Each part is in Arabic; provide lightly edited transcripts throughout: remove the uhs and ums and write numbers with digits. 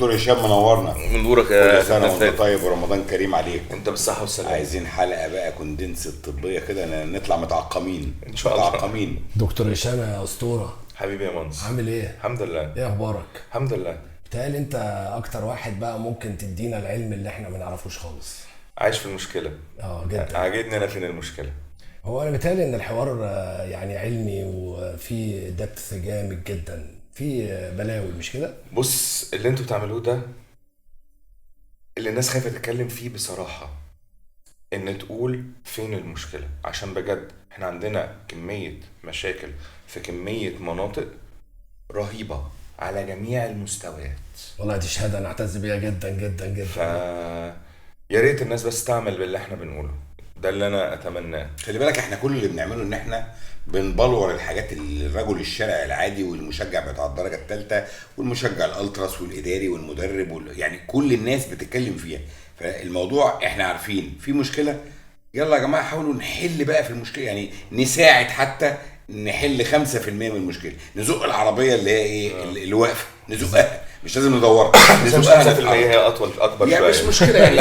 دكتور هشام منورنا. من دورك كل سنه وانت طيب ورمضان كريم عليك. انت بالصحه والسلامه. عايزين حلقه بقى كوندنس الطبيه كده نطلع متعقمين ان شاء الله. متعقمين. دكتور هشام يا اسطوره، حبيبي يا منص، عامل ايه؟ الحمد لله. ايه اخبارك؟ الحمد لله. بتهيألي انت اكتر واحد بقى ممكن تدينا العلم اللي احنا ما نعرفوش خالص. عايش في المشكله. جدا. عاجبني انا فين المشكله. هو انا بتهيألي ان الحوار يعني علمي وفي دبث جامد جدا، في بلاوي مش كده؟ بص اللي انتوا بتعملوه ده اللي الناس خايفه تتكلم فيه بصراحه، ان تقول فين المشكله، عشان بجد احنا عندنا كميه مشاكل في كميه مناطق رهيبه على جميع المستويات. والله دي شهاده انا اعتز بيها جدا جدا جدا. يا ريت الناس بس تعمل باللي احنا بنقوله، ده اللي انا اتمناه. خلي بالك احنا كل اللي بنعمله ان احنا بنبلور الحاجات اللي الرجل الشارع العادي والمشجع بتاع الدرجه الثالثه والمشجع الالتراس والاداري والمدرب يعني كل الناس بتتكلم فيها. فالموضوع احنا عارفين في مشكله، يلا يا جماعه حاولوا نحل بقى في المشكله، يعني نساعد حتى نحل 5% من المشكله، نزق العربيه اللي هي ايه اللي واقفه نزقها، مش لازم ندورها، نزقها 5% هي اطول اكبر يعني شويه، مش مشكله يعني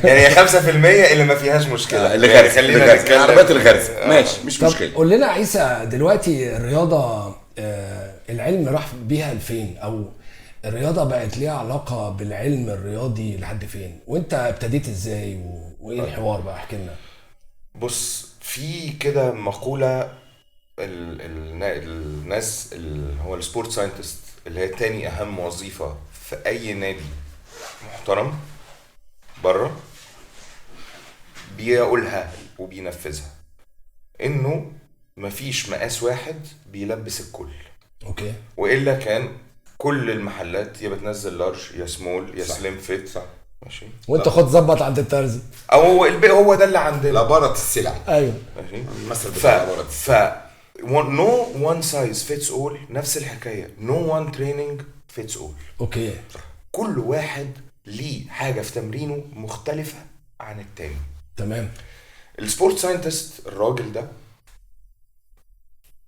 يعني 5% اللي ما فيهاش مشكله، اللي يعني غرز خلينا نتكلم عربيات الغرز ماشي مش طب مشكله. قول لنا عيسى دلوقتي الرياضه العلم راح بيها لفين، او الرياضه بقت ليها علاقه بالعلم الرياضي لحد فين، وانت ابتديت ازاي وايه الحوار بقى؟ احكي لنا. بص في كده مقوله الناس اللي هو السبورت ساينتست اللي هي تاني اهم وظيفه في اي نادي محترم بره بيقولها وبينفذها، انه مفيش مقاس واحد بيلبس الكل. اوكي. والا كان كل المحلات يا بتنزل لارج يا سمول يا سليم فيت. صح ماشي. وانت خد ظبط عند الترزي، او هو البيع هو ده اللي عندنا لبارة السلع. ايوه ماشي. المثل بتاع لبارة السلع. no one size fits all، نفس الحكايه no one training fits all. اوكي. كل واحد ليه حاجه في تمرينه مختلفه عن التاني. تمام. السبورت ساينتست الراجل ده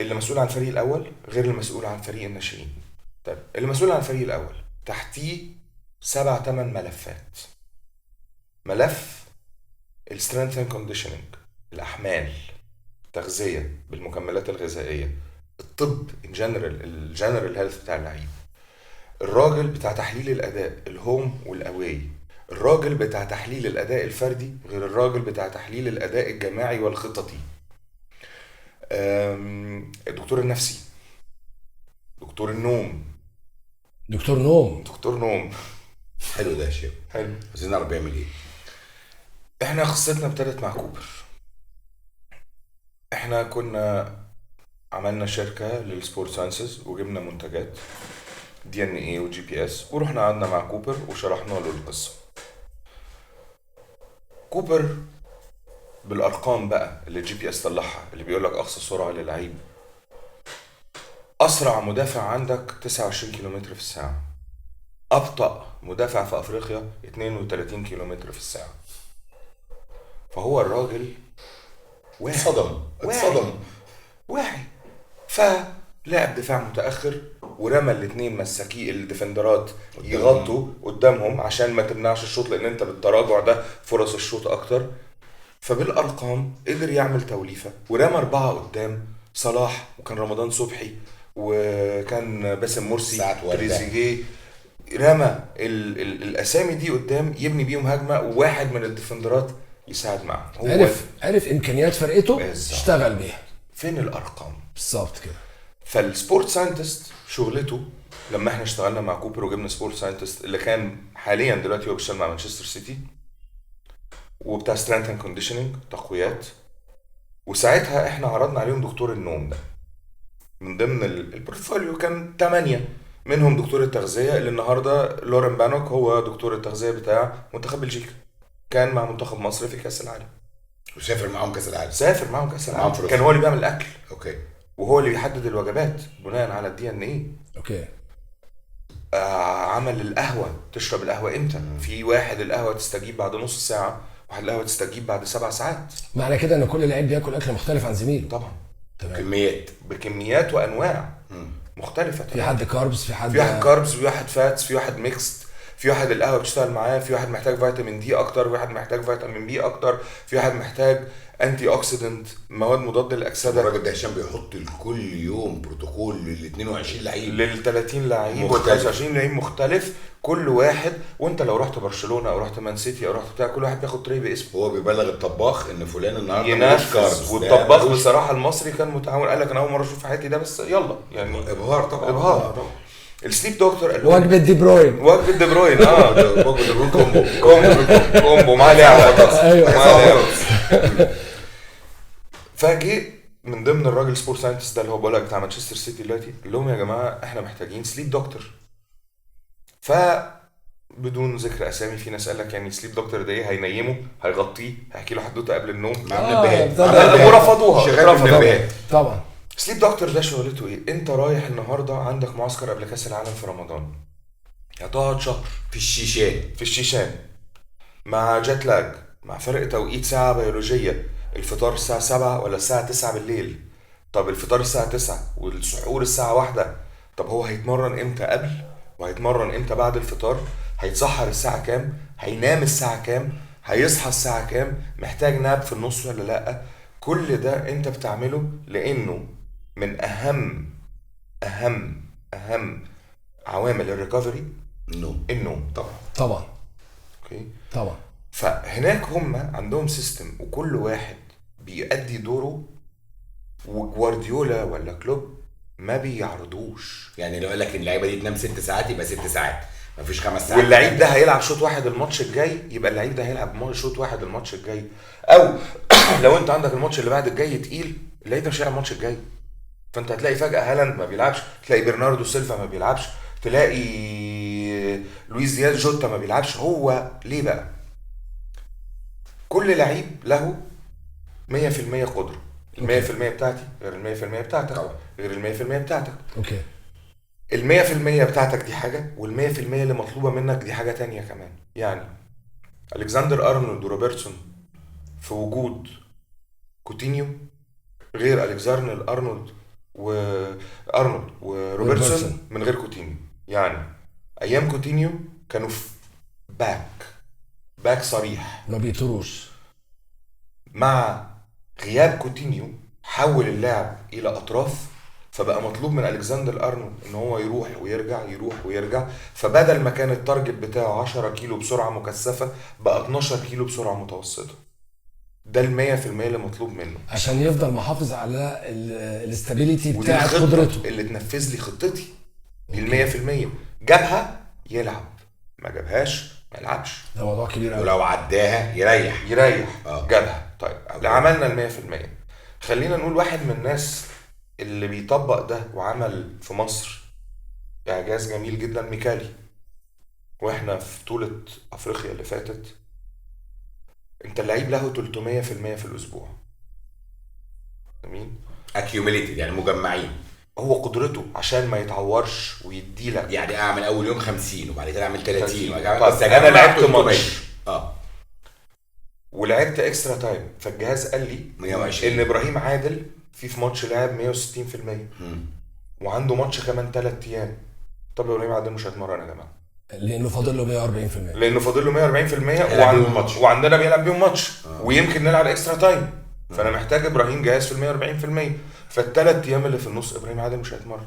اللي مسؤول عن الفريق الاول غير المسؤول عن فريق الناشئين. طيب اللي مسؤول عن الفريق الاول تحتيه 7-8 ملفات. ملف السترينث اند كونديشننج، الاحمال، التغذيه بالمكملات الغذائيه، الطب الجنرال هيلث بتاع اللعيب، الراجل بتاع تحليل الاداء الهوم والاواي، الراجل بتاع تحليل الاداء الفردي غير الراجل بتاع تحليل الاداء الجماعي والخططي، الدكتور النفسي، دكتور النوم. دكتور نوم. دكتور نوم. حلو ده يا شيخ. حلو. عايزين نعرف بيعمل ايه. احنا قصتنا ابتدت مع كوبر. احنا كنا عملنا شركة للسبورت ساينسز وجبنا منتجات DNA و GPS ورحنا قعدنا مع كوبر وشرحنا له القصة. كوبر بالارقام بقى اللي GPS طلعها اللي بيقولك اقصى سرعة للعيب، اسرع مدافع عندك 29 كيلومتر في الساعة، ابطأ مدافع في افريقيا 32 كيلومتر في الساعة. فهو الراجل اتصدم واعي، فلعب دفاع متأخر ورمى الاثنين مساكي الديفندرات يغطوا قدامهم عشان ما تمنعش الشوط، لان انت بالتراجع ده فرص الشوط اكتر. فبالارقام قدر يعمل توليفة ورمى 4 قدام صلاح، وكان رمضان صبحي وكان باسم مرسي تريزيجيه، رمى الاسامي دي قدام يبني بيهم هجمة، وواحد من الديفندرات يساعد معه. عرف امكانيات فرقته بالزبط. اشتغل بيها. فين الارقام؟ بالظبط كده. فالسبورت ساينتست شغلته لما احنا اشتغلنا مع كوبر وجبنا سبورت ساينتست اللي كان حاليا دلوقتي هو بيشتغل مع مانشستر سيتي وبتاع سترينث اند كونديشننج تقويات، وساعتها احنا عرضنا عليهم دكتور النوم ده من ضمن البورتفوليو، كان 8 منهم دكتور التغذيه اللي النهارده لورين بانوك هو دكتور التغذيه بتاع منتخب بلجيكا، كان مع منتخب مصر في كاس العالم وسافر معاهم كاس العالم. سافر معاهم كاس العالم، كان هو اللي بيعمل الاكل. اوكي. وهو اللي بيحدد الوجبات بناء على DNA. اوكي. عمل القهوه، تشرب القهوه امتى؟ في واحد القهوه تستجيب بعد نص ساعه، واحد القهوه تستجيب بعد 7 ساعات. معنى كده ان كل لعيب بياكل اكل مختلف عن زميله. طبعا. كميات بكميات وانواع. مختلفه. في حد كاربس، في حد في واحد كاربس، في واحد فاتس، في واحد ميكست، في واحد القهوه بتشتغل معاه، في واحد محتاج فيتامين دي اكتر، في واحد محتاج فيتامين بي اكتر، في واحد محتاج انتي اوكسيدنت، مواد مضاد للاكسده. الراجل ده هشام بيحط كل يوم بروتوكول لل 22 لعيب، لل 30 لعيب وال مختلف. 25 لعيب مختلف كل واحد. وانت لو رحت برشلونه او رحت مان سيتي او رحت بتاع، كل واحد بياخد تري باسمه. هو بيبلغ الطباخ ان فلان النهارده ملوش ينفذ. كاربس. والطباخ ده ملوش- بصراحه المصري كان متعاون، قال لك انا اول مره اشوف في حياتي ده، بس يلا يعني ابهار طبعا. ابهار. السليب دكتور قال لهم وجبه دي بروين. وجبه دي بروين. وجبة دي بروين كومبو. كومبو مع لعبه. ايوه مع لعبه. فجه من ضمن الراجل سبورت ساينتست ده اللي هو بقول لك بتاع مانشستر سيتي دلوقتي، قال لهم يا جماعه احنا محتاجين سليب دكتور. بدون ذكر اسامي، في ناس قال لك يعني سليب دكتور ده ايه، هينيمه، هيغطيه، هيحكي له حدوته قبل النوم، مع منبهات. ابتدى- ورفضوها. شغال بالمنبهات. طبعا. سليب دكتور ده شغلته ايه؟ انت رايح النهارده عندك معسكر قبل كاس العالم في رمضان، هتقعد شهر في الشيشان. في الشيشان مع جيت لاج، مع فرق توقيت ساعه بيولوجيه، الفطار الساعه 7 ولا الساعه 9 بالليل. طب الفطار الساعه 9 والسحور الساعه 1. طب هو هيتمرن امتى قبل وهيتمرن امتى بعد الفطار؟ هيتسحر الساعه كام؟ هينام الساعه كام؟ هيصحى الساعه كام؟ محتاج ناب في النص ولا لا؟ كل ده انت بتعمله لانه من اهم عوامل الريكفري النوم. طبعا. اوكي. طبعا. فهناك هم عندهم سيستم وكل واحد بيأدي دوره، وجوارديولا ولا كلوب ما بيعرضوش. يعني لو قال لك ان اللعيبه دي تنام 6 ساعات يبقى 6 ساعات، مفيش 5 ساعات. واللعيب ده هيلعب شوط واحد الماتش الجاي، يبقى اللعيب ده هيلعب شوط واحد الماتش الجاي. او لو انت عندك الماتش اللي بعد الجاي تقيل، اللعيب ده مش هيلعب الماتش الجاي. فانت هتلاقي فجأة هالاند ما بيلعبش، تلاقي برناردو سيلفا ما بيلعبش، تلاقي لويس دياز جوتا ما بيلعبش. هو ليه بقى؟ كل لعيب له 100% قدرة. ال 100% بتاعتي غير ال 100% بتاعتك غير ال 100% بتاعتك. اوكي. ال 100% بتاعتك دي حاجة، وال 100% اللي مطلوبة منك دي حاجة تانية كمان. يعني ألكسندر أرنولد وروبرتسون في وجود كوتينيو غير ألكسندر أرنولد وروبرتسون من غير كوتينيو. يعني أيام كوتينيو كانوا في باك صريح ما بيطروش. مع غياب كوتينيو حول اللعب إلى أطراف، فبقى مطلوب من ألكسندر أرنولد إن هو يروح ويرجع. فبدل ما كان التارجت بتاعه 10 كيلو بسرعة مكثفة بقى 12 كيلو بسرعة متوسطة. ده ال 100% اللي مطلوب منه عشان يفضل محافظ على الاستابيليتي ودي بتاعت الخطة قدرته. اللي تنفذ لي خطتي دي ال 100%. جابها يلعب، ما جابهاش ما يلعبش. ده موضوع كبير قوي. ولو عداها يريح. جابها. طيب عملنا ال 100%. خلينا نقول واحد من الناس اللي بيطبق ده وعمل في مصر إعجاز جميل جدا، ميكالي. واحنا في بطولة أفريقيا اللي فاتت، انت اللعيب له 300% في الأسبوع. جميل. اكيوميليتد يعني مجمعين. هو قدرته عشان ما يتعورش ويديلك. يعني اعمل اول يوم 50 وبعد كده اعمل 30 طب انا لعبت ماتش ولعبت اكسترا تايم، فالجهاز قال لي 120 ان ابراهيم عادل في ماتش لعب 160% وعنده ماتش كمان 3 ايام. طب ابراهيم عادل مش هيتمرن يا جماعه لانه فاضل له 140%. لانه فاضل له 140% وعندنا بيلعب بيهم ماتش ويمكن نلعب اكسترا تايم. فانا محتاج ابراهيم جاهز في 140%. فالثلاث ايام اللي في النص ابراهيم عادل مش هيتمرن،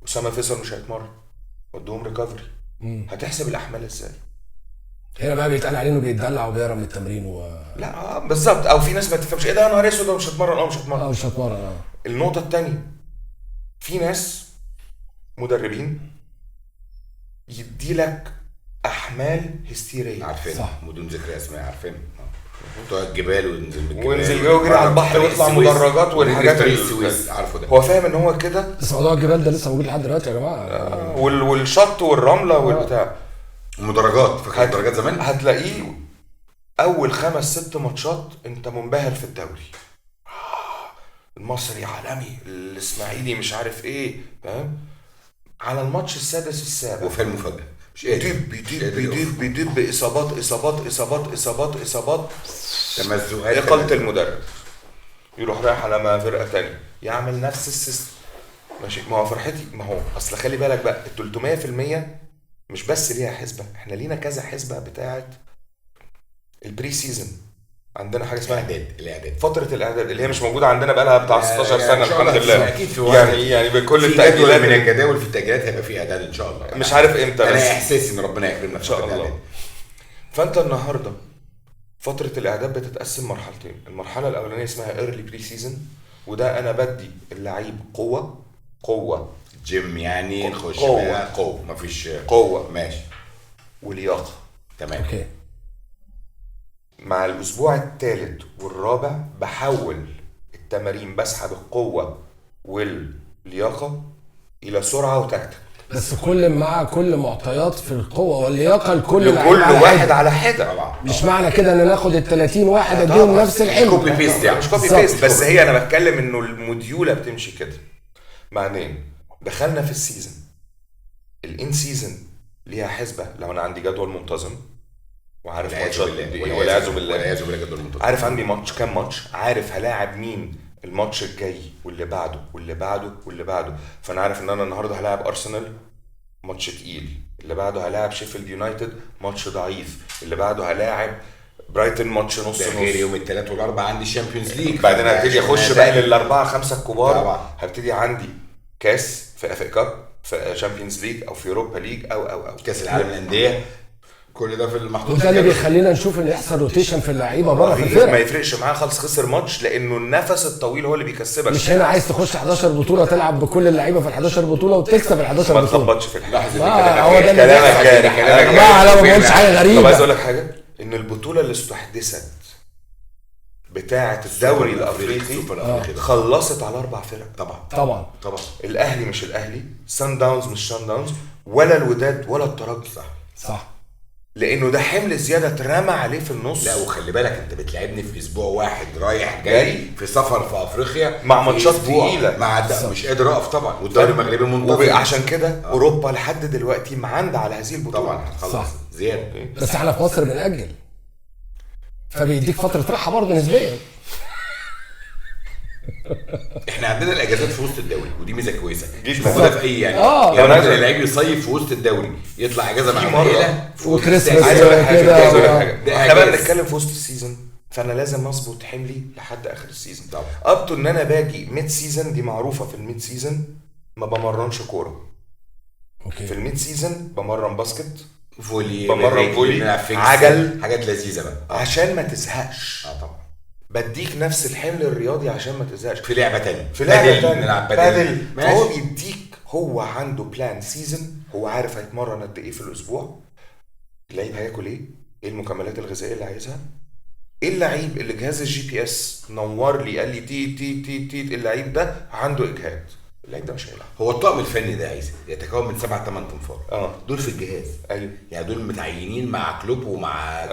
اسامه فيصل مش هيتمرن، ودوهم ريكفري. هتحسب الاحمال ازاي؟ هنا بقى بيتقال عليه انه بيتدلع وبيهرب من التمرين لا بالظبط. او في ناس ما تفهمش ايه ده، انا نهار اسود مش هتمرن. مش هتمرن. النقطه الثانيه، في ناس مدربين يديلك احمال هستيريه. عارفين صح. بدون ذكر اسماء. عارفين بتوع الجبال وينزل يجري على البحر ويطلع مدرجات والحاجات السويس. عارفه ده. هو فاهم ان هو كده. بس موضوع الجبال ده لسه موجود لحد دلوقتي يا جماعه. والشط والرمله والبتاع. مدرجات. فاكر مدرجات زمان؟ هتلاقيه اول 5-6 ماتشات انت منبهر في الدوري. المصري عالمي، الاسماعيلي مش عارف ايه، فاهم؟ على الماتش السادس السابع وفي المفاجاه مش قادر بيدب اصابات تمزقات. اقاله المدرب، يروح رايح على فرقه تانية يعمل نفس السيستم، ماشي. ما هو فرحتي، ما هو اصل خلي بالك بقى ال 300% مش بس ليها حسبه، احنا لينا كذا حسبه بتاعه البري سيزون. عندنا حاجه اسمها الاعداد فتره الاعداد اللي هي مش موجوده عندنا بقى لها بتاع 16 يعني سنه إن شاء الحمد الله لله. اكيد في وقت يعني بكل في التاجيلات جدول من الجداول في التاجيلات هيبقى في اعداد ان شاء الله. مش عارف امتى انا بس احساسي ان ربنا يكرمنا ان شاء الله. فانت النهارده فتره الاعداد بتتقسم مرحلتين. المرحله الاولانيه اسمها ايرلي بري سيزون، وده انا بدي اللعيب قوه جيم يعني نخش قوه مفيش قوه ماشي ولياقه. تمام. اوكي. مع الاسبوع الثالث والرابع بحول التمارين، بسحب القوه واللياقه الى سرعه وتكتيك. بس مع كل معطيات في القوه واللياقه لكل لكل واحد على حده. طبعا مش معنى كده ان ناخد ال 30 واحد اديهم نفس الحمل. كوبي بيست يعني مش كوبي بيست، بس هي انا بتكلم انه الموديوله بتمشي كده. معنين دخلنا في السيزون، الان سيزون ليها حسبه. لو انا عندي جدول منتظم وعارف ماتشات والعياذ بالله جدول منتظم، عارف عندي ماتش كام ماتش، عارف هلاعب مين الماتش الجاي واللي بعده واللي بعده واللي بعده. فانا عارف ان انا النهارده هلاعب ارسنال ماتش تقيل، اللي بعده هلاعب شيفيلد يونايتد ماتش ضعيف، اللي بعده هلاعب برايتون ماتش نص غير يوم الثلاث والاربع عندي الشامبيونز ليج. بعدين هبتدي اخش بقى للاربعه خمسه الكبار طبعا. هبتدي عندي كاس في اف كاب، في شامبيونز ليج او في اوروبا ليج او كاس العالم للانديه، كل ده في المحطوط. وده اللي بيخلينا نشوف ان يحصل روتيشن في اللعيبه بره في ما الفرقه. يفرقش معاه خالص خسر ماتش، لانه النفس الطويل هو اللي بيكسبك. مش هنا عايز تخش 11 بطوله تلعب بكل اللعيبه في ال 11 بطوله وتكسب ال 11 ما بطوله. تخبطش في الحلقه. هو ده اللي كلامك جاري يا جماعه انا ما بقولش حاجه غريبه. طب عايز اقول لك حاجه، ان البطوله اللي استحدثت بتاعه الدوري الافريقي خلصت على 4 فرق. طبعا الاهلي مش الاهلي، سان داونز مش سان داونز، ولا الوداد ولا الترجي. صح. لانه ده حمل زياده اترمى عليه في النص. لا وخلي بالك انت بتلعبني في اسبوع واحد رايح جاي في سفر في افريقيا مع ماتشات تقيله، مع مش قادر اقف طبعا، والدوري المغربي منتظم. وعشان كده اوروبا لحد دلوقتي معاندة على هذه البطوله طبعا خلاص زياده. بس احنا في مصر بنأجل، فبيديك فتره راحه برضه نسبيا. احنا عندنا الاجازات في وسط الدوري، ودي ميزه كويسه مش جدا. موجوده في اي يعني. يعني ممكن اللعيب يصيف في وسط الدوري، يطلع اجازه مع العيله وكريسماس عايز اقول لك كده. حاجه، احنا بقى بنتكلم في وسط السيزون، فانا لازم اظبط حملي لحد اخر السيزون. اب تو ان انا باجي ميد سيزون، دي معروفه في الميد سيزون ما بمرنش كوره. اوكي. في الميد سيزون بمرن باسكت، فولي، بمرن فولي، عجل، حاجات لذيذه بقى عشان ما تزهقش. طبعا بديك نفس الحمل الرياضي عشان ما تزهقش. في لعبه تانية، في لعبه تانية نلعب بادل. هو بيديك، هو عنده بلان سيزون، هو عارف هيتمرن قد ايه في الاسبوع، اللعيب هياكل ايه المكملات الغذائيه اللي عايزها، ايه اللعيب اللي جهاز الجي بي اس نور لي قال لي تي اللعيب ده عنده اجهاد، اللعيب ده مش هيلعب. هو الطاقم الفني ده عايز يتكون من 7-8 تنفار. دول في الجهاز. ايوه. يعني دول متعينين مع كلوب ومع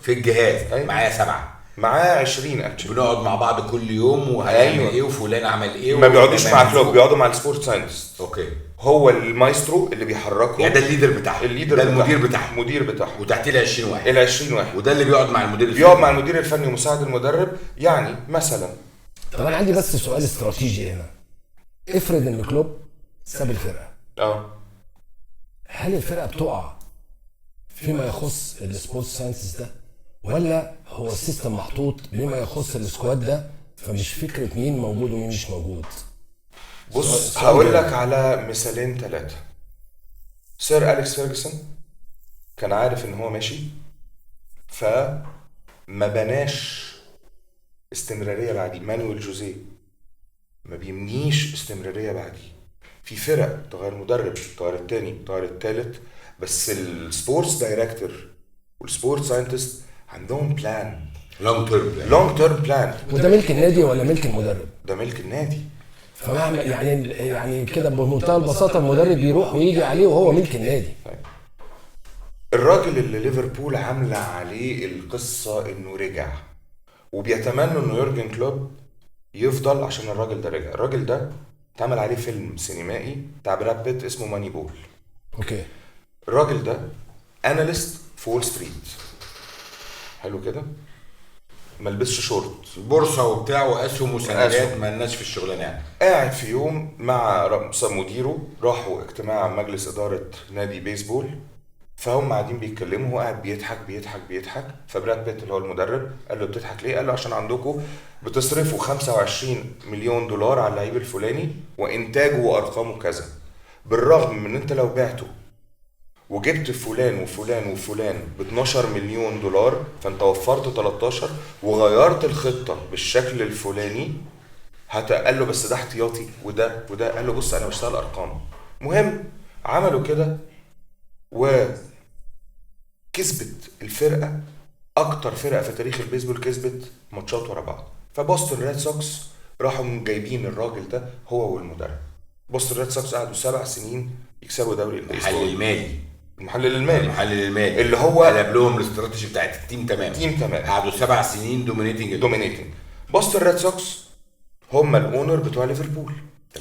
في الجهاز. أيوة. معايا 7، معاه 20 اكشن. بنقعد مع بعض كل يوم وهنعمل ايه وفلان عمل ايه. ما بيقعدوش مع كلوب، بيقعدوا مع السبورت ساينتست. اوكي. هو المايسترو اللي بيحركه، يعني ده الليدر بتاعهم، ده المدير بتاعهم وتحتيه ال 20 واحد. ال 20 واحد، وده اللي بيقعد مع المدير الفني، بيقعد مع المدير الفني ومساعد المدرب. يعني مثلا طب انا عندي بس سؤال استراتيجي هنا. افرض ان كلوب ساب الفرقه، هل الفرقه بتقع فيما يخص السبورت ساينسز ده، ولا هو السيستم محطوط بما يخص السكواد ده، فمش فكره مين موجود ومين مش موجود؟ بص هقول لك على مثالين 3. سير أليكس فيرجسون كان عارف ان هو ماشي، فما بناش استمراريه بعديه. مانويل جوزيه ما بيبنيش استمراريه بعديه. في فرق تغير مدرب، تغير التاني، تغير التالت، بس السبورتس دايركتور والسبورت ساينتست عندهم بلان، لونج تيرم بلان. وده ملك النادي ولا ملك المدرب؟ ده ملك النادي. فمهما يعني كده بمنتهى البساطه المدرب بيروح ويجي عليه وهو ملك النادي. الراجل اللي ليفربول عامله عليه القصه انه رجع، وبيتمنوا انه يورجن كلوب يفضل عشان الراجل ده رجع. الراجل ده اتعمل عليه فيلم سينمائي بتاع براد بيت اسمه ماني بول. اوكي. الراجل ده اناليست في وول ستريت، حلو كده. ما لبسش شورت، بورصه وبتاع واسهم وسندات، أسهم. ما لناش في الشغلانه يعني. قاعد في يوم مع مديره، راحوا اجتماع مجلس إدارة نادي بيسبول، فهم قاعدين بيتكلموا، هو قاعد بيضحك. فبراد بيت اللي هو المدرب قال له بتضحك ليه؟ قال له عشان عندكم بتصرفوا 25 مليون دولار على اللعيب الفلاني وإنتاجه وأرقامه كذا، بالرغم من انت لو بعته وجبت فلان وفلان وفلان ب 12 مليون دولار فانت وفرت 13 وغيرت الخطة بالشكل الفلاني. قال له بس ده احتياطي وده. قال له بص انا بشتغل ارقام. مهم عملوا كده وكسبت الفرقة اكتر فرقة في تاريخ البيسبول، كسبت ماتشات ورا بعض. فبوستون ريد سوكس راحوا جايبين الراجل ده هو والمدرب. بوستون ريد سوكس قعدوا 7 سنين يكسبوا دوري المحلل المالي المحلل المالي اللي هو قلب لهم الاستراتيجي بتاعت التيم تمام. قعدوا 7 سنين دومينيتنج. بوستون ريد سوكس هم الاونر بتوع ليفربول.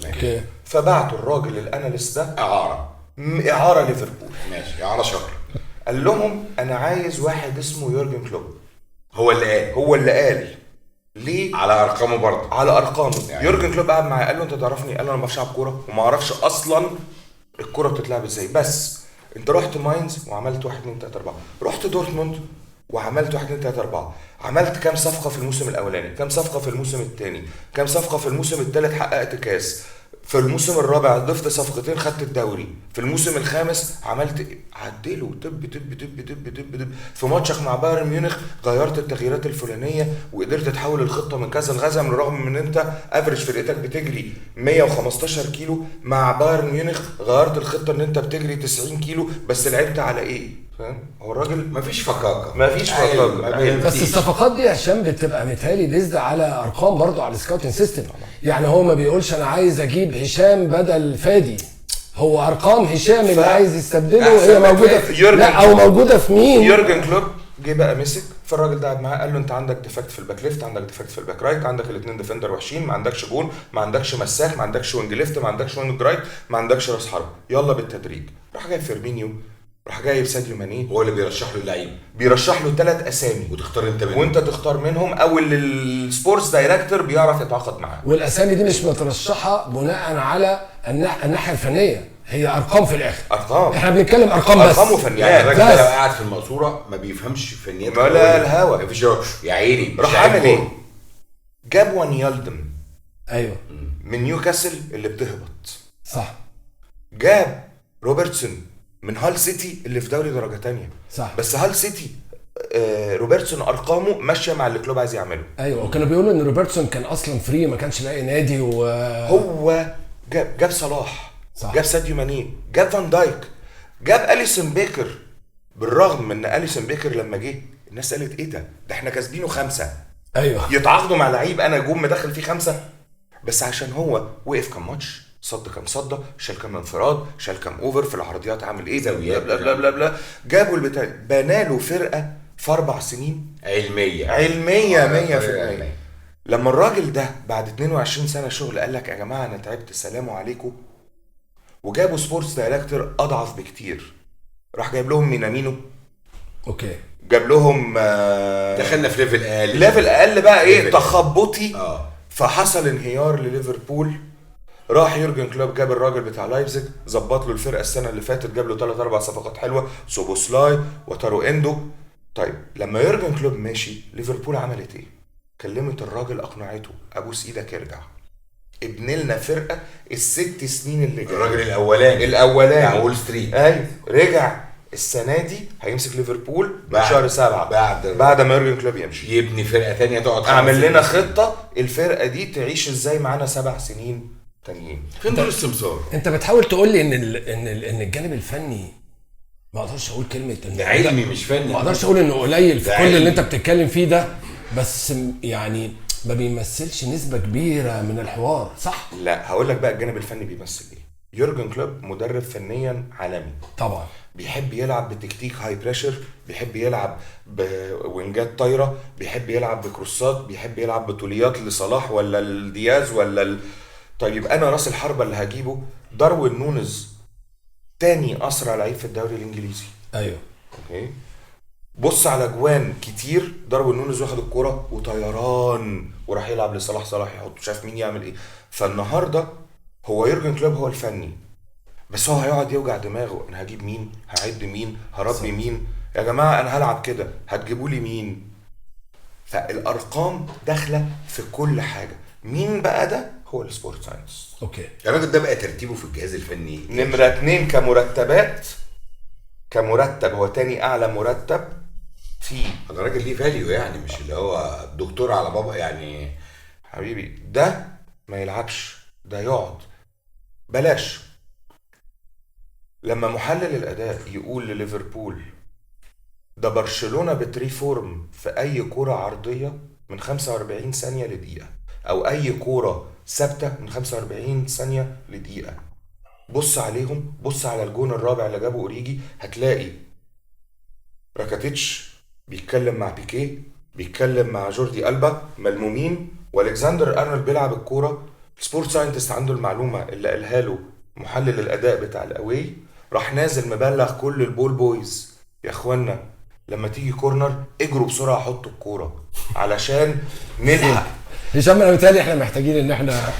اوكي. فبعتوا الراجل الاناليست ده اعاره ليفربول. ماشي، اعاره شهر. قال لهم انا عايز واحد اسمه يورجن كلوب. هو اللي قال ليه؟ على ارقامه برضه، على ارقامه يعني. يورجن كلوب قعد معايا قال له انت تعرفني؟ قال له انا ما بعرفش العب كوره وما اعرفش اصلا الكوره بتتلعب ازاي، بس انت رحت ماينز وعملت 1 2 3 4، رحت دورتموند وعملت 1 2 3 4، عملت كام صفقه في الموسم الاولاني، كام صفقه في الموسم الثاني، كام صفقه في الموسم الثالث، حققت كاس، في الموسم الرابع ضفت صفقتين خدت الدوري، في الموسم الخامس عملت عدله تب في ماتشك مع بايرن ميونخ غيرت التغييرات الفلانيه وقدرت تحول الخطه من كذا لغزه، من رغم ان انت افريج فرقتك بتجري 115 كيلو، مع بايرن ميونخ غيرت الخطه ان انت بتجري 90 كيلو بس لعبت على ايه؟ فاهم؟ هو الراجل مفيش فكاكه. بس الصفقات دي عشان بتبقى متهيألي بيزد على ارقام برضو على السكاوتنج سيستم. يعني هو ما بيقولش انا عايز اجيب هشام بدل فادي، هو ارقام هشام اللي عايز يستبدله هي موجوده في او موجوده في مين؟ يورجن كلوب جه بقى مسك فالراجل ده قعد معاه قال له انت عندك ديفكت في الباك ليفت، عندك ديفكت في الباك رايت، عندك الاثنين ديفندر وحشين، ما عندكش جول، ما عندكش مساك، ما عندكش وينج ليفت، ما عندكش وينج رايت، ما عندكش راس حرب، يلا بالتدريج. راح جايب فيرمينيو، راح جايب ساديو ماني، هو اللي بيرشح له اللعيب، بيرشح له 3 اسامي وتختار انت منهم، وانت تختار منهم، او اللي السبورتس دايركتور بيعرف يتعاقد معاه. والاسامي دي مش مترشحه بناء على الناحيه الفنيه، هي ارقام في الاخر. ارقام، احنا بنتكلم ارقام بس. ارقام وفنيات. يعني الراجل لو قاعد في المقصوره ما بيفهمش فنيات ولا الهوا، مفيش يا عيني. راح عامل ايه؟ جاب وانيالدم، ايوه، من نيوكاسل اللي بتهبط، صح. جاب روبرتسون من هال سيتي اللي في دوري درجه تانية، صح. بس هال سيتي روبرتسون ارقامه ماشيه مع اللي كلوب عايز يعمله. ايوه، وكانوا بيقولوا ان روبرتسون كان اصلا فري، ما كانش لاقي نادي. هو جاب صلاح، صح. جاب ساديو ماني، جاب فان دايك، جاب أليسون بيكر، بالرغم من أليسون بيكر لما جه الناس قالت ايه ده احنا كاسبينه 5. ايوه، يتعاقدوا مع لعيب انا جم مدخل فيه 5، بس عشان هو وقف كام ماتش، صد كام صده، شال كام انفراد، شال كام اوفر في العرضيات، عامل ايه زاويات، بلا بلا بلا بلا. جابوا البتاع، بناله فرقه في 4 سنين علميه 100%. لما الراجل ده بعد 22 سنه شغل قال لك يا جماعه انا تعبت، السلام عليكم، وجابوا سبورتس دايركتور اضعف بكتير، راح جايب لهم مينامينو، اوكي، جاب لهم دخلنا في ليفل اقل بقى ايه تخبطي. فحصل انهيار لليفربول. راح يورجن كلوب جاب الراجل بتاع لايبزيج، ظبط له الفرقه السنه اللي فاتت، جاب له 3-4 صفقات حلوه، سوبوسلاي وتارو اندو. طيب لما يورجن كلوب ماشي ليفربول عملت ايه؟ كلمت الراجل اقنعته، ابوس ايدك ارجع ابن لنا فرقه ال6 سنين اللي جايه. الراجل الاولاني بتاع وول ستريت، ايوه، رجع السنه دي هيمسك ليفربول شهر 7 بعد ما يورجن كلوب يمشي، يبني فرقه ثانيه تقعد اعمل لنا خطه الفرقه دي تعيش ازاي معانا 7 سنين تانيين. فين دور السمسار؟ انت بتحاول تقول لي ان الجانب الفني، ما اقدرش اقول كلمه انه علمي مش فني، ما اقدرش اقول انه قليل في كل اللي انت بتتكلم فيه ده، بس يعني ما بيمثلش نسبه كبيره من الحوار، صح؟ لا هقول لك بقى الجانب الفني بيمثل ايه. يورجن كلوب مدرب فنيا عالمي طبعا، بيحب يلعب بتكتيك هاي بريشر، بيحب يلعب بوينجات طايره، بيحب يلعب بكروسات، بيحب يلعب بطوليات لصلاح ولا الدياز ولا طيب انا راس الحربه اللي هجيبه داروين نونيز، تاني اسرع لعيب في الدوري الانجليزي. ايوه، اوكي، بص على جوان كتير ضربوا نونز واخد الكرة وطيران وراح يلعب لصلاح، صلاح يحط مش عارف مين يعمل ايه. فالنهارده هو يورجن كلوب هو الفني، بس هو هيقعد يوجع دماغه، انا هجيب مين، هعد مين، هربي مين، يا جماعه انا هلعب كده هتجيبوا لي مين؟ فالارقام داخله في كل حاجه. مين بقى ده؟ هو السبورت ساينس. اوكي. الراجل ده بقى ترتيبه في الجهاز الفني نمرة 2 كمرتبات، كمرتب هو تاني اعلى مرتب في. الراجل ليه فاليو يعني، مش اللي هو دكتور على بابا يعني. حبيبي ده ما يلعبش، ده يقعد. بلاش لما محلل الاداء يقول لليفربول ده برشلونة بتريفورم في اي كرة عرضية من 45 ثانية لدقيقة، او اي كرة ثابتة من 45 ثانية لدقيقة. بص عليهم، بص على الجون الرابع اللي جابه اوريجي، هتلاقي راكاتيتش بيتكلم مع بيكيه، بيتكلم مع جوردي ألبا ملمومين، والكسندر ارنولد بيلعب الكوره. سبورت ساينتست عنده المعلومه اللي قالها له محلل الاداء بتاع الاواي، راح نازل مبلغ كل البول بويز يا اخوانا لما تيجي كورنر اجروا بسرعه حطوا الكوره علشان نلحق. هشام انا متهيألي احنا محتاجين ان احنا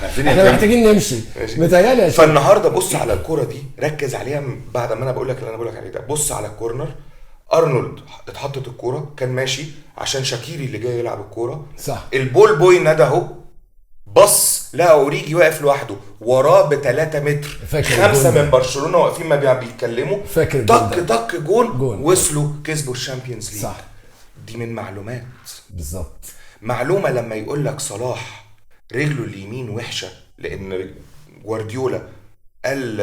محتاجين نمشي متهيألي يا فالنهارده بص على الكوره دي، ركز عليها بعد ما انا بقول لك اللي انا بقول لك عليه ده. بص على الكورنر، ارنولد اتحطت الكوره كان ماشي عشان شاكيري اللي جاي يلعب الكوره، صح. البول بوي نده اهو، بص لا اوريجي واقف لوحده وراه ب3 متر، 5 من برشلونه واقفين ما بيتكلموا، طق جول وصلوا كسبوا الشامبيونز ليج. صح. دي من معلومات بالظبط. معلومه لما يقول لك صلاح رجله اليمين وحشه لان جوارديولا قال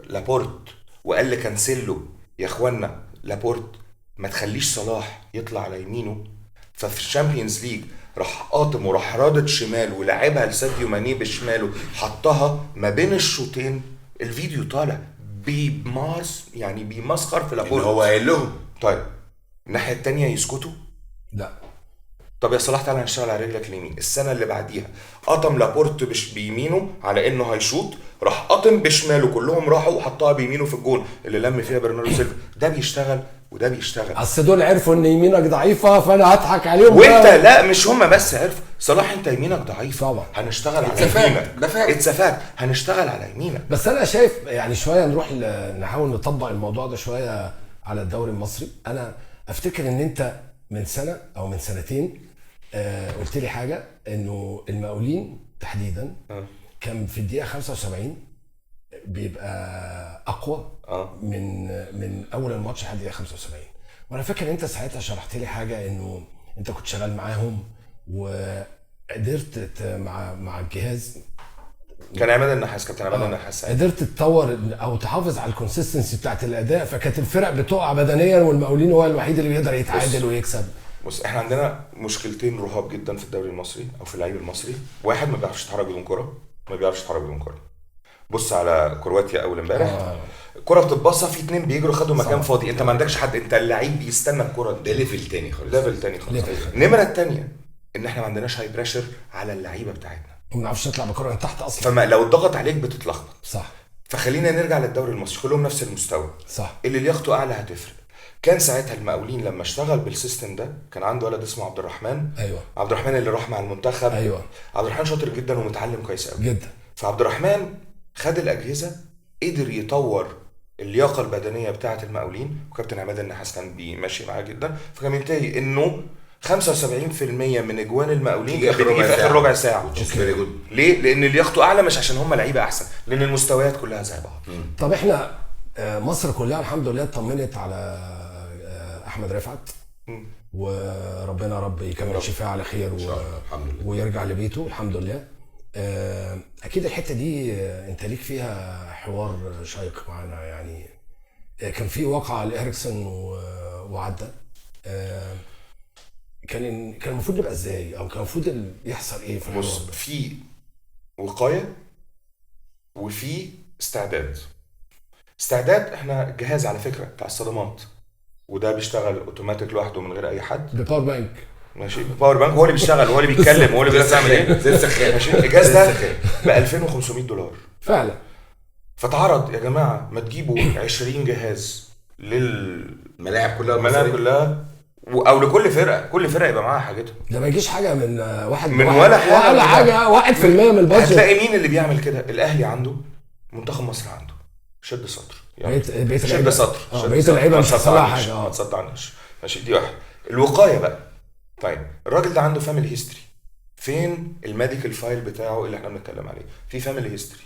لابورت وقال لكانسيلو يا اخوانا لابورت ما تخليش صلاح يطلع على يمينه، ففي الشامبيونز ليج راح قاطم وراح رادد شمال ولعبها لساديو ماني بشماله، حطها ما بين الشوطين. الفيديو طالع يعني بيمسخر في لابورت. هو قايل لهم طيب الناحيه الثانيه يسكتوا؟ لا. طب يا صلاح تعالى نشتغل على رجلك اليمين. السنه اللي بعديها قطم لابورت بيمينه على انه هيشوط، راح قطم بشماله، كلهم راحوا وحطها بيمينه في الجون اللي لم فيها برناردو سيلفا. ده بيشتغل وده بيشتغل. اصل دول عرفوا ان يمينك ضعيفه فانا هضحك عليهم وانت لا مش هم بس عرفوا. صلاح انت يمينك ضعيف طبعا هنشتغل على يمينك، اتسفاك هنشتغل على يمينك. بس انا شايف يعني شويه نروح نحاول نطبق الموضوع ده شويه على الدوري المصري. انا افتكر ان انت من سنه او من سنتين قلت لي حاجه انه المقاولين تحديدا كان في الدقيقه 75 بيبقى اقوى من اول الماتش لحد الدقيقه 75. وانا فاكر ان انت ساعتها شرحت لي حاجه انه انت كنت شغال معاهم وقدرت مع الجهاز، كان عماد النحاس، كابتن عماد النحاس، قدرت تطور او تحافظ على الكونسيستنسي بتاعت الاداء، فكانت الفرق بتقع بدنيا والمقاولين هو الوحيد اللي بيقدر يتعادل ويكسب. بص احنا عندنا مشكلتين رهاب جدا في الدوري المصري او في اللعيب المصري. واحد ما بيعرفش يتحرك بدون كره، ما بيعرفش يتحرك بدون كره. بص على كرواتيا اول امبارح الكره بتتبصى في 2 بيجروا خدوا مكان فاضي، انت ما عندكش حد، انت اللعيب بيستنى الكره. ده ليفل تاني خالص، ليفل تاني خالص. النمره الثانيه ان احنا ما عندناش هاي بريشر على اللعيبه بتاعتنا، ما بنعرفش نطلع بكره من تحت اصلا، فما لو الضغط عليك بتتلخبط. صح. فخلينا نرجع للدوري المصري، كلهم نفس المستوى، صح. اللي لياقته اعلى هتفرق. كان ساعتها المقاولين لما اشتغل بالسيستم ده كان عنده ولد اسمه عبد الرحمن. ايوه عبد الرحمن اللي راح مع المنتخب. ايوه عبد الرحمن شاطر جدا ومتعلم كويس قوي جدا. فعبد الرحمن خد الاجهزه، قدر يطور اللياقه البدنيه بتاعه المقاولين، وكابتن عماد النحاس كان بيمشي معاه جدا، فكان ينتهي انه 75% من اجوان المقاولين كانت بتيجي في اخر ربع ساعه. ليه؟ لان لياقته اعلى، مش عشان هم لعيبه احسن، لان المستويات كلها زي بعض. طب احنا مصر كلها الحمد لله اطمنت على احمد رفعت، وربنا يا رب يكمل شفاء على خير ويرجع لبيته الحمد لله. اكيد الحته دي انت ليك فيها حوار شيق معانا، يعني كان في واقعه لإريكسون وعدى، كان المفروض نبقى ازاي او كان المفروض يحصل ايه في الحوار ده؟ بص، في وقايه وفي استعداد. احنا جهاز على فكره بتاع الصدمات، وده بيشتغل اوتوماتيك لوحده من غير اي حد، بباور بانك. ماشي، باور بانك هو اللي بيشتغل، هو اللي بيتكلم، هو اللي بيعمل ايه زي السخان. ماشي، الجهاز ده ب $2500 فعلا. فتعرض يا جماعه ما تجيبوا 20 جهاز للملاعب كلها او لكل فرقه، كل فرقه يبقى معاها حاجتها. ده ما يجيش حاجه من واحد من واحد ولا حاجة. ولا حاجه 1% من البادجت. هتلاقي مين اللي بيعمل كده؟ الاهلي عنده، منتخب مصر عنده، شد سطر يعني، بقيت شد اللعيبة. سطر، بقيت اللعيبه مش هيحصل لها حاجه. ما تصدعناش. ماشي، دي واحده. الوقايه بقى، طيب الراجل ده عنده فاميلي هيستوري، فين الميديكال فايل بتاعه اللي احنا بنتكلم عليه؟ في فاميلي هيستوري.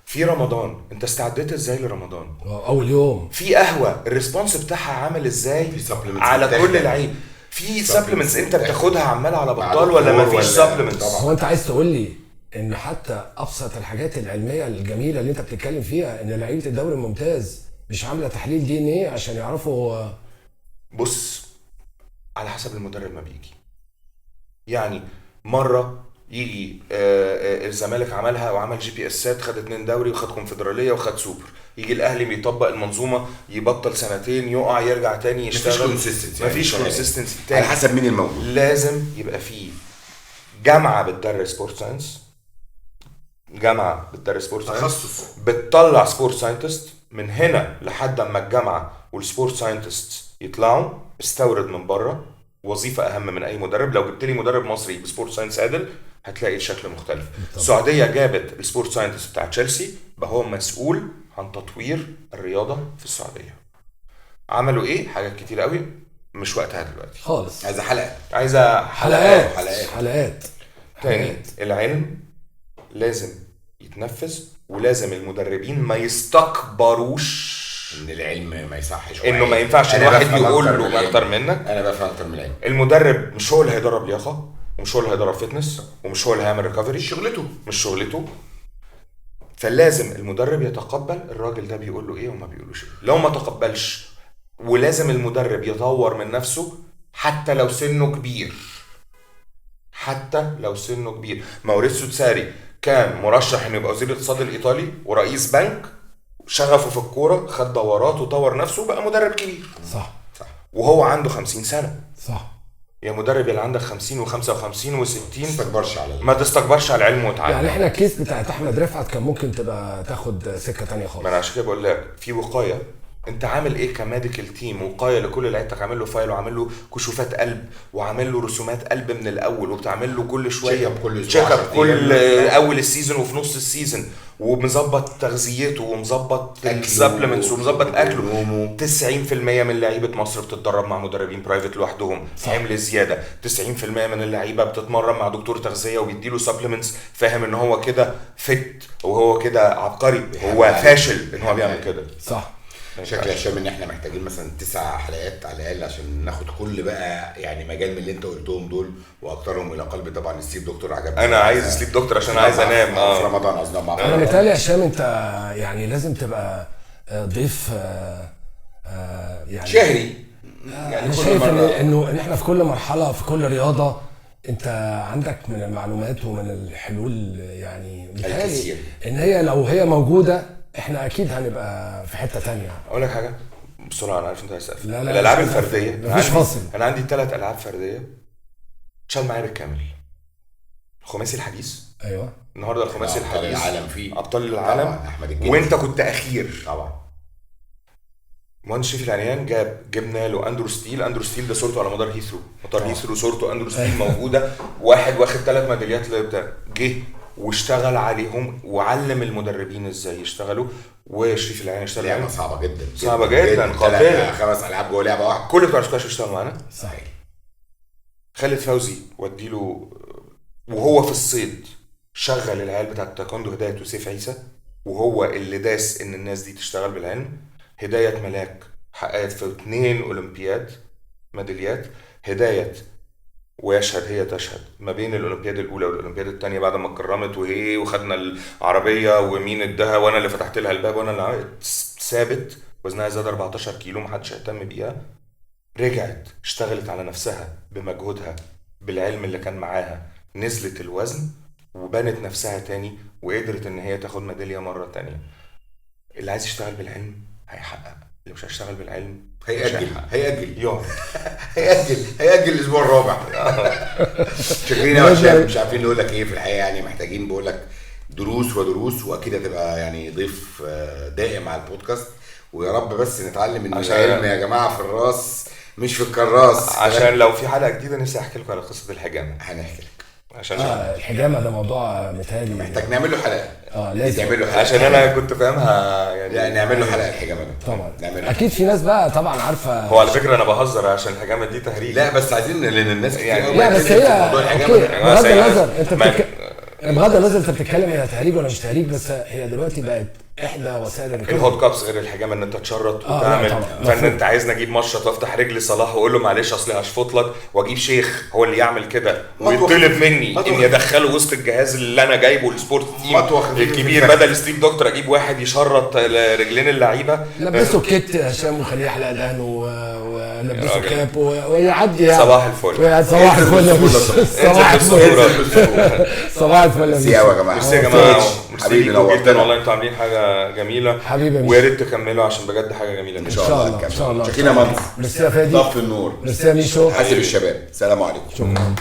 في رمضان، انت استعديت ازاي لرمضان؟ اول يوم. في قهوه، الريسبونس بتاعها عامل ازاي في supplements على بتاخدها. كل لعيب؟ في سبلمنتس انت بتاخدها. بتاخدها عمال على مع بطال ولا دكتور مفيش ولا- سبلمنتس؟ طبعا. هو انت عايز تقول لي ان حتى ابسط الحاجات العلميه الجميله اللي انت بتتكلم فيها ان لعيبه الدوري الممتاز مش عامله تحليل دي ان ايه عشان يعرفوا؟ بص، على حسب المدرب ما بيجي. يعني مره يجي الزمالك عملها وعمل جي بي اسات، خد 2 دوري وخد كونفدراليه وخد سوبر. يجي الاهلي بيطبق المنظومه، يبطل سنتين، يقع، يرجع تاني يشتغل. مفيش كونسيستنسي على تاني. حسب مين الموجود. لازم يبقى فيه جامعه بتدرس سبورت ساينس، جامعه بتدرس سبورت ساينس، تخصص. بتطلع سبورت ساينتست. من هنا لحد اما الجامعه والسبورت ساينتست يطلعوا، استورد من بره. وظيفه اهم من اي مدرب. لو جبت لي مدرب مصري بسبورت ساينس عادل هتلاقي الشكل مختلف. السعوديه جابت السبورت ساينتست بتاع تشيلسي، بقى هو مسؤول عن تطوير الرياضه في السعوديه. عملوا ايه؟ حاجات كتير قوي، مش وقتها دلوقتي، خالص. عايزه حلقه. عايزه حلقات. تاني. العلم لازم يتنفذ، ولازم المدربين ما يستكبروش ان العلم ما يصحش، انه ما ينفعش أنا الواحد بفهم يقول أكتر من له العلم. اكتر منك. انا بفهم اكتر من العلم. المدرب مش هو اللي هيدرب لياقه، ومش هو اللي هيدرب فتنس، ومش هو اللي هيعمل ريكفري. شغلته. مش شغلته. فلازم المدرب يتقبل الراجل ده بيقول له ايه وما بيقولوش ايه. لو ما تقبلش، ولازم المدرب يطور من نفسه حتى لو سنه كبير. حتى لو سنه كبير. ماوريسيو تساري كان مرشح انه يبقى وزير الاقتصاد الايطالي ورئيس بنك، شغفه في الكوره، خد دورات وطور نفسه وبقى مدرب كبير. صح. وهو عنده 50 سنه. صح. يا مدرب اللي عندك 50 و55 و60، ما تستكبرش على ما تستكبرش على العلم وتعلم. يعني احنا الكيس بتاعت احمد رفعت كان ممكن تبقى تاخد سكه تانية خالص. ما انا عشان كده بقول لك في وقايه. انت عامل ايه كميديكال تيم؟ وقايه لكل لعيبتك، عامل له فايل وعامل له كشوفات قلب وعامل له رسومات قلب من الاول، وبتعمل له كل شويه تشيك اب كل اول السيزون وفي نص السيزون، ومظبط تغذيته ومظبط السبلمنتس ومظبط اكله. 90% من لعيبه مصر بتتدرب مع مدربين برايفت لوحدهم، حمل زياده. 90% من اللعيبه بتتمرن مع دكتور تغذيه وبيديله سبلمنتس، فاهم ان هو كده فت وهو كده عبقري. هو فاشل ان هو بيعمل كده. صح. شكل يا هشام ان احنا محتاجين مثلا 9 حلقات على الاقل عشان ناخد كل بقى يعني مجال من اللي انت قلتهم دول، واكترهم الى قلبي طبعا السليب دكتور. عجبني. انا عايز سليب دكتور عشان عايز انام. في رمضان عايز انام مع انا متهيألي يا هشام انت يعني لازم تبقى ضيف يعني شهري. انا شايف ان احنا في كل مرحله في كل رياضه انت عندك من المعلومات ومن الحلول، يعني متهيألي الكثير. ان هي لو هي موجوده احنا اكيد هنبقى في حته تانية. اقول لك حاجه بسرعه، انا عارف انت عايز تقفل. لا، الالعاب مش هقفل. الفرديه مفيش فاصل. انا عندي 3 العاب فرديه شال معايا بالكامل. الخماسي الحديث. ايوه. النهارده الخماسي أبطال الحديث العالم فيه. ابطال العالم طبعاً، أحمد الجندي. وانت كنت اخير. طبعا. مهندس شريف العنيان جبنا له اندرو ستيل. اندرو ستيل ده صورته على مدار هيثرو. مطار هيثرو صورته اندرو ستيل موجوده. واحد واخد 3 ميداليات بتاع جه واشتغل عليهم وعلم المدربين ازاي يشتغلوا. وشريف العنيان اشتغل لعبه عليهم. صعبه جدا. صعبة جداً، قاتلة. 5 العاب جوه لعبه واحده. كل بتوع السكواش اشتغلوا معانا. صحيح. خالد فوزي وديله وهو في الصيد شغل العيال بتاعت التايكوندو، هداية وسيف عيسى، وهو اللي داس ان الناس دي تشتغل بالعلم. هداية ملاك حققت في 2 اولمبياد ميداليات. هداية ويشهد هي تشهد ما بين الاولمبياد الاولى والاولمبياد الثانيه بعد ما اتكرمت وهي وخدنا العربيه ومين ادها وانا اللي فتحت لها الباب وانا اللي ثابت. وزنها زاد 14 كيلو، محدش اهتم بيها. رجعت اشتغلت على نفسها بمجهودها بالعلم اللي كان معاها، نزلت الوزن وبنت نفسها تاني وقدرت ان هي تاخد ميداليه مره تانيه. اللي عايز يشتغل بالعلم هيحقق، اللي مش هيشتغل بالعلم هيأجل يقعد. هيأجل الاسبوع الرابع. شاكرين يا هشام، مش عارفين نقول لك ايه في الحقيقه، يعني محتاجين بقول لك دروس ودروس، واكيد هتبقى يعني ضيف دائم على البودكاست. ويا رب بس نتعلم ان العلم يا جماعه في الراس مش في الكراس. عشان لو في حلقه جديده نفسي احكي لكم على قصه الحجامه، هنحكي لك عشان الحجامه ده موضوع مثالي، محتاج نعمل له حلقه. لازم نعمل له حلقه عشان انا كنت فاهمها يعني يعني. نعمل له حلقه الحجامه ده طبعا. نعمله. اكيد في ناس بقى طبعا عارفه. هو على فكره انا بهزر عشان الحجامه دي تهريج. لا بس عايزين لان الناس كتير يعني قوي لا بس بتتكلم في هي موضوع الحجامه اوكي، ده. بغض النظر انت ما- بغض النظر انت بتتكلم هي تهريج ولا مش تهريج، بس هي دلوقتي بقت احدى وسائل الرياضه. الهوت كابس غير الحجامه ان انت تشرط لا وتعمل. طبعا. فان انت عايزني اجيب مشرط وافتح رجل صلاح واقول له معلش اصل هشفط لك، واجيب شيخ هو اللي يعمل كده ويطلب مني اني ادخله وسط الجهاز اللي انا جايبه السبورت تيم الكبير، بدل ستيف دكتور اجيب واحد يشرط رجلين اللعيبه. لبسوا كيت هشام وخليه يحلق دقن ولبسوا كاب ويعدي يعني. صباح الفل. صباح الفل يا باشا. صباح الفل. صباح الفل يا ميرسي قوي يا جماعه. ميرسي يا جماعه، حبيبي ميرسي جدا نورتنا والله، انتوا عاملين حاجه جميله حبيبي يا ويا ريت تكملوا عشان بجد حاجه جميله ان جدا. شاء الله ان شاء الله. شكرا يا مهندس. ميرسي يا فادي. طف النور. ميرسي يا ميشو. حاسب الشباب. سلام عليكم. شكرا.